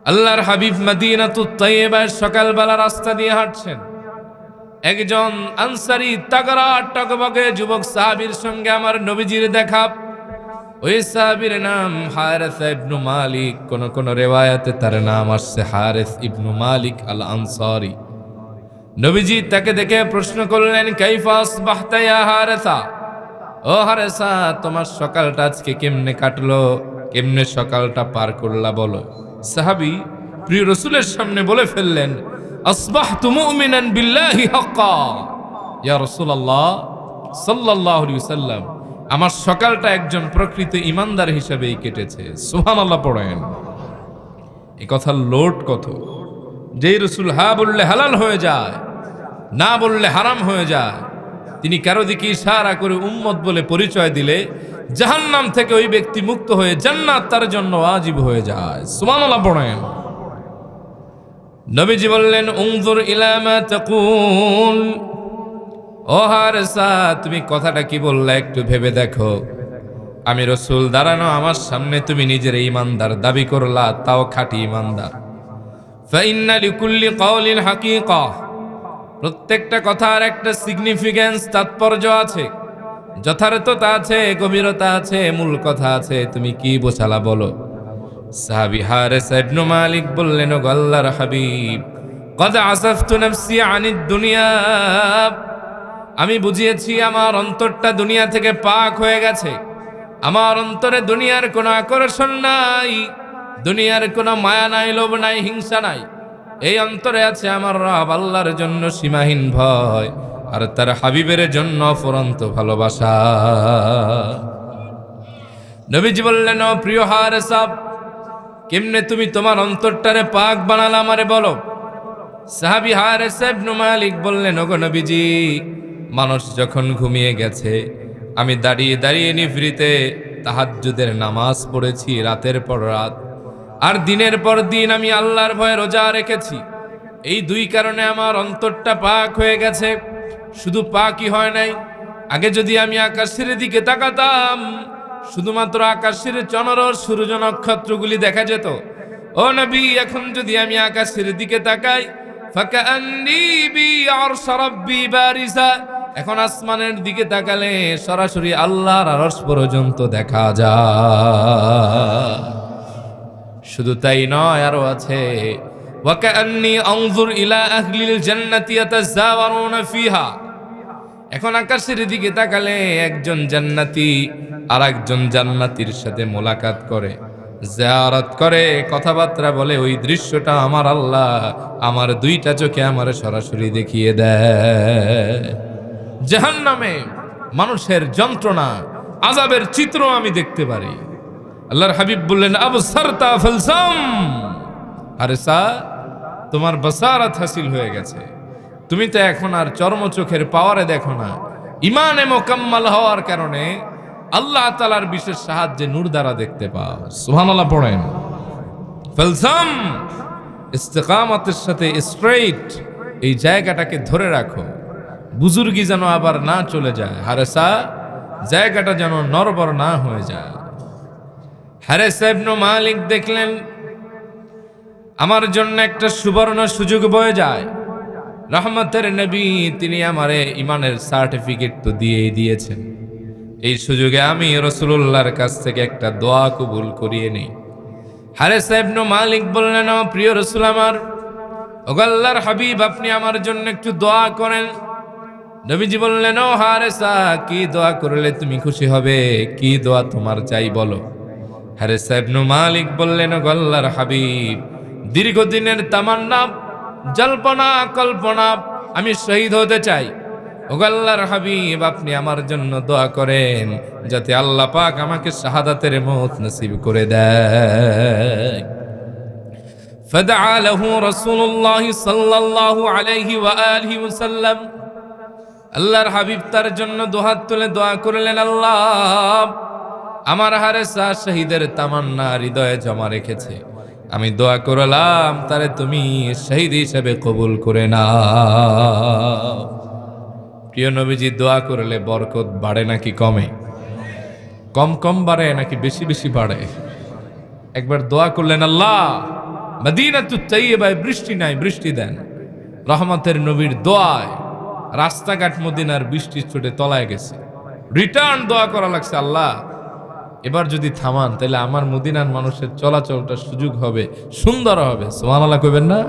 আল্লাহর হাবিব মদিনাতুত তাইয়্যিবার সকালবেলা রাস্তা দিয়ে হাঁটছেন। একজন আনসারী তাগড়া টকবকে যুবক সাহাবীর সঙ্গে আমার নবীজির দেখা। ওই সাহাবীর নাম হারিস ইবনে মালিক, কোন রিওয়ায়াতে তার নাম আসছে হারিস ইবনে মালিক আল আনসারী। নবীজি তাকে দেখে প্রশ্ন করলেন, কাইফা আসবাহতা ইয়া হারিসা? ও হারিসা, তোমার সকালটা আজকে কেমনে কাটলো, কেমনে সকালটা পার করলা বলো। সাহাবী প্রিয় রাসূলের সামনে বলে ফেললেন, আসবাহতু মুমিনান বিল্লাহি হাক্কা। ইয়া রাসূলুল্লাহ সাল্লাল্লাহু আলাইহি ওয়াসাল্লাম, আমার সকালটা একজন প্রকৃত ঈমানদার হিসেবেই কেটেছে। সুবহানাল্লাহ পড়েন। এই কথার লোড কত! যেই রাসূল হ্যাঁ বললে হালাল হয়ে যায়, না বললে হারাম হয়ে যায়। তিনি কারো দিকে ইশারা করে উম্মত বলে পরিচয় দিলে জাহান্নাম থেকে ওই ব্যক্তি মুক্ত হয়ে জান্নাত তার জন্য ওয়াজিব হয়ে যায়। সুবহানাল্লাহ পড়েন। নবীজি বললেন, উনজুর ইলা মা তাকুল। ও হারিসা, তুমি কথাটা কি বললা একটু ভেবে দেখো। আমি রাসূল দাঁড়ানো আমার সামনে, তুমি নিজের ঈমানদার দাবি করলা, তাও খাঁটি ঈমানদার। ফাইন্না লিকুল্লি কাওলিন হাকিকা। প্রত্যেকটা কথার একটা সিগনিফিকেন্স, তাৎপর্য আছে, যথার্থতা আছে, গভীরতা আছে, মূল কথা আছে। তুমি কি বোঝালা বলো। সাহাবী হারিস ইবনে মালিক বললেন, ও আল্লাহর হাবিব, কদ আসাফতু নাফসি আনিদ দুনিয়া। আমি বুঝিয়েছি আমার অন্তরটা দুনিয়া থেকে পাক হয়ে গেছে। আমার অন্তরে দুনিয়ার কোনো আকর্ষণ নাই, দুনিয়ার কোনো মায়া নাই, লোভ নাই, হিংসা নাই। এই অন্তরে আছে আমার রব আল্লাহর জন্য সীমাহীন ভয়, আর তার হাবিবের জন্য অফুরন্ত ভালোবাসা। নবীজি বললেন, ও প্রিয় হারিসা, কেমনে তুমি তোমার অন্তরটারে পাক বানালা আমারে বলো। সাহাবী হারিস ইবনে মালিক বললেন, ওগো নবীজি, মানুষ যখন ঘুমিয়ে গেছে, আমি দাঁড়িয়ে দাঁড়িয়ে নিভৃতে তাহাজ্জুদের নামাজ পড়েছি রাতের পর রাত, আর দিনের পর দিন আমি আল্লাহর ভয়ে রোজা রেখেছি। এই দুই কারণে আমার অন্তরটা পাক হয়ে গেছে। শুধু পাকই হয় নাই, আগে যদি আমি আকাশের দিকে তাকাতাম, শুধুমাত্র আকাশের চন্দ্র সূর্য নক্ষত্রগুলি দেখা যেত। ও নবী, এখন যদি আমি আকাশের দিকে তাকাই, ফাকান্নী বি আরশ রাব্বি বারিসা, এখন আসমানের দিকে তাকালে সরাসরি আল্লাহর আরশ পর্যন্ত দেখা যায়। শুধু তাই নয়, আরো আছে, ওয়াকান্নী আনজুর ইলা আহলিল জান্নাতি ইয়াতাযাওয়ারুনা ফিহা। এখন আকাশের দিকে তাকালে একজন জান্নাতি আর একজন জান্নাতীর সাথে মোলাকাত করে, জিয়ারত করে, কথাবার্তা বলে। ওই দৃশ্যটা আমার আল্লাহ আমার দুইটা চোখে আমার সরাসরি দেখিয়ে দেয়। জাহান্নামে মানুষের যন্ত্রণা, আযাবের চিত্র আমি দেখতে পারি। আল্লাহর হাবিব বললেন, আবসারতা ফালসাম। হারিসা, তোমার বাসারাত হাসিল হয়ে গেছে, তুমি তো এখন আর চর্ম চোখের পাওয়ারে দেখো না। ইমানে মোকাম্মাল হওয়ার কারণে আল্লাহ তাআলার বিশেষ সাহায্যে নূর দ্বারা দেখতে পাও। সুবহানাল্লাহ পড়েন। ফালসাম, ইস্তিকামতের সাথে স্ট্রেইট এই জায়গাটাকে ধরে রাখো, বুজুর্গি যেন আবার না চলে যায়। হারিসা, জায়গাটা যেন নড়বড় না হয়ে যায়। হারিস ইবনে মালিক দেখলেন আমার জন্য একটা সুবর্ণ সুযোগ বয়ে যায়। রহমতের নবী, তিনি আমারে ইমানের সার্টিফিকেট তো দিয়েই দিয়েছেন। এই সুযোগে আমি রাসূলুল্লাহর কাছ থেকে একটা দোয়া কবুল করিয়ে নেই। হারিস ইবনে মালিক বললেন, ও প্রিয় রাসূল আমার, ও আল্লাহর হাবিব, আপনি আমার জন্য একটু দোয়া করেন। নবীজি বললেন, ও হারিসা, কি দোয়া করলে তুমি খুশি হবে, কি দোয়া তোমার চাই বলো। হারিস ইবনে মালিক বললেন, ও আল্লাহর হাবিব, দীর্ঘদিনের তামান্না, জল্পনা কল্পনা, আমি শহীদ হতে চাই। ও আল্লাহর হাবিব, আপনি আমার জন্য দোয়া করেন যাতে আল্লাহ পাক আমাকে শাহাদাতের মওত নসিব করে দেয়। ফাদআ লাহু রাসূলুল্লাহ সাল্লাল্লাহু আলাইহি ওয়া আলিহি ওয়াসাল্লাম। আল্লাহর হাবিব তার জন্য দুহাত তুলে দোয়া করলেন, আল্লাহ, আমার হারিসা শহীদের তামান্না হৃদয়ে জমা রেখেছে, আমি দোয়া করলাম তারে তুমি শহীদ হিসেবে কবুল করে নাও। প্রিয় নবীজি, দোয়া করলে বরকত বাড়ে নাকি কমে? কম কম বাড়ে নাকি বেশি বেশি বাড়ে? একবার দোয়া করলেন, আল্লাহ মদিনাতুত তাইয়্যিবায় বৃষ্টি নাই, বৃষ্টি দেন। রহমতের নবীর দোয়ায় রাস্তাঘাট মদিনার বৃষ্টির ছোটে তলায় গেছে। রিটার্ন দোয়া করা লাগছে, আল্লাহ এবার যদি থামান তাহলে আমার মদিনার মানুষের চলাচলটা সুযোগ হবে, সুন্দর হবে। সুবহানাল্লাহ কইবেন না?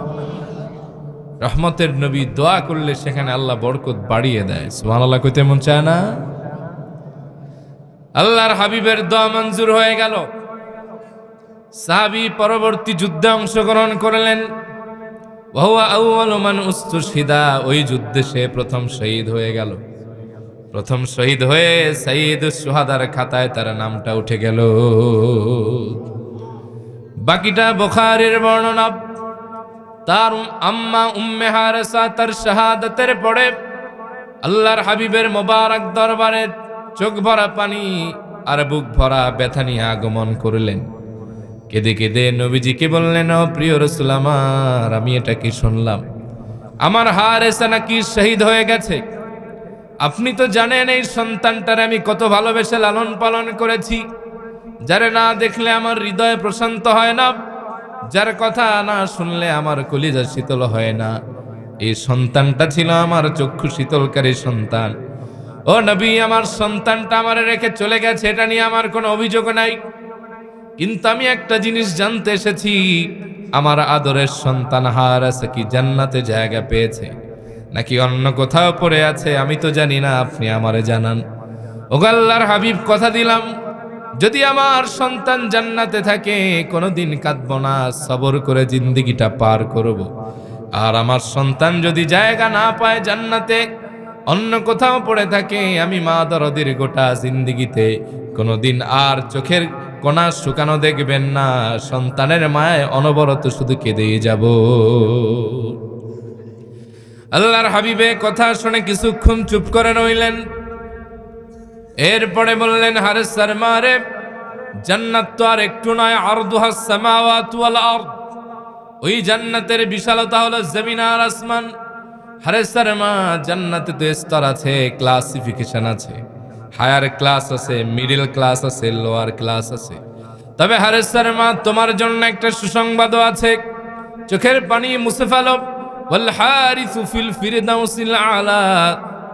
রহমতের নবী দোয়া করলে সেখানে আল্লাহ বরকত বাড়িয়ে দেয়। সুবহানাল্লাহ কইতে মন চায় না? আল্লাহর হাবিবের দোয়া মঞ্জুর হয়ে গেল। সাহাবী পরবর্তী যুদ্ধে অংশগ্রহণ করলেন। ওয়া আউয়ালু মান উস্তুশহিদা, ওই যুদ্ধে সে প্রথম শহীদ হয়ে গেল। প্রথম শহীদ হয়ে সাইয়্যিদুশ শুহাদার খাতায় তার নামটা উঠে গেল। বাকিটা বুখারীর বর্ণনা। তার আম্মা উম্মে হারেসা তার শাহাদাতের পরে আল্লাহর হাবিবের মোবারক দরবারে চোখ ভরা পানি আর বুক ভরা ব্যথা নিয়ে আগমন করলেন। কেঁদে কেঁদে নবীজিকে বললেন, ও প্রিয় রাসূল আমার, আমি এটা কি শুনলাম, আমার হারেসা নাকি শহীদ হয়ে গেছে। আপনি তো জানেন এই সন্তানটার আমি কত ভালোবেসে লালন পালন করেছি, যারে না দেখলে আমার হৃদয় প্রশান্ত হয় না, যার কথা না শুনলে আমার কলিজা শীতল হয় না। এই সন্তানটা ছিল আমার চক্ষু শীতলকারী সন্তান। ও নবী, আমার সন্তানটা আমার রেখে চলে গেছে, এটা নিয়ে আমার কোনো অভিযোগ নাই, কিন্তু আমি একটা জিনিস জানতে এসেছি, আমার আদরের সন্তান হারেসা কি জান্নাতে জায়গা পেয়েছে নাকি অন্য কোথাও পড়ে আছে, আমি তো জানি না, আপনি আমারে জানান। ওগো আল্লাহর হাবিব, কথা দিলাম যদি আমার সন্তান জান্নাতে থাকে কোনোদিন কাঁদবো না, সবর করে জিন্দেগিটা পার করব। আর আমার সন্তান যদি জায়গা না পায় জান্নাতে, অন্য কোথাও পড়ে থাকে, আমি মা দরদির গোটা জিন্দেগিতে কোনোদিন আর চোখের কোনা শুকানো দেখবেন না, সন্তানের মায় অনবরত শুধু কেঁদেই যাব। আল্লাহর হাবিবে কথা শুনে কিছুক্ষণ চুপ করে রইলেন। এরপরে বললেন, হারেসার মারে, জান্নাত তো আর একটু নয়, আরদুহাস সামাওয়াতু ওয়াল আরদ, ওই জান্নাতের বিশালতা হলো জমিন আর আসমান। হারেসার মা, জান্নাতে তো স্তর আছে, ক্লাসিফিকেশন আছে, হায়ার ক্লাস আছে, মিডল ক্লাস আছে, লোয়ার ক্লাস আছে। তবে হারেসার মা, তোমার জন্য একটা সুসংবাদও আছে। চোখের পানি মুছে ফেলো। ওয়াল হারিসু ফিল ফিরদাউসিল আলা,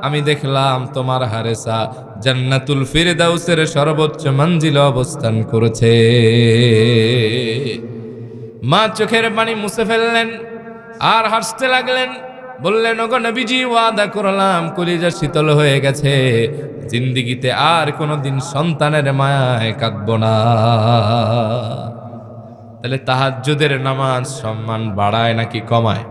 আমি দেখলাম তোমার হারেসা জান্নাতুল ফিরদাউসের সর্বোচ্চ মঞ্জিলে অবস্থান করেছে। মা চোখের পানি মুছে ফেললেন আর হাসতে লাগলেন। বললেন, ওগো নবীজি, ওয়াদা করলাম, কলিজা শীতল হয়ে গেছে, জিন্দেগিতে আর কোনোদিন সন্তানের মায়ায় কাঁদব না। তাহলে তাহাজ্জুদের নামাজ সম্মান বাড়ায় নাকি কমায়?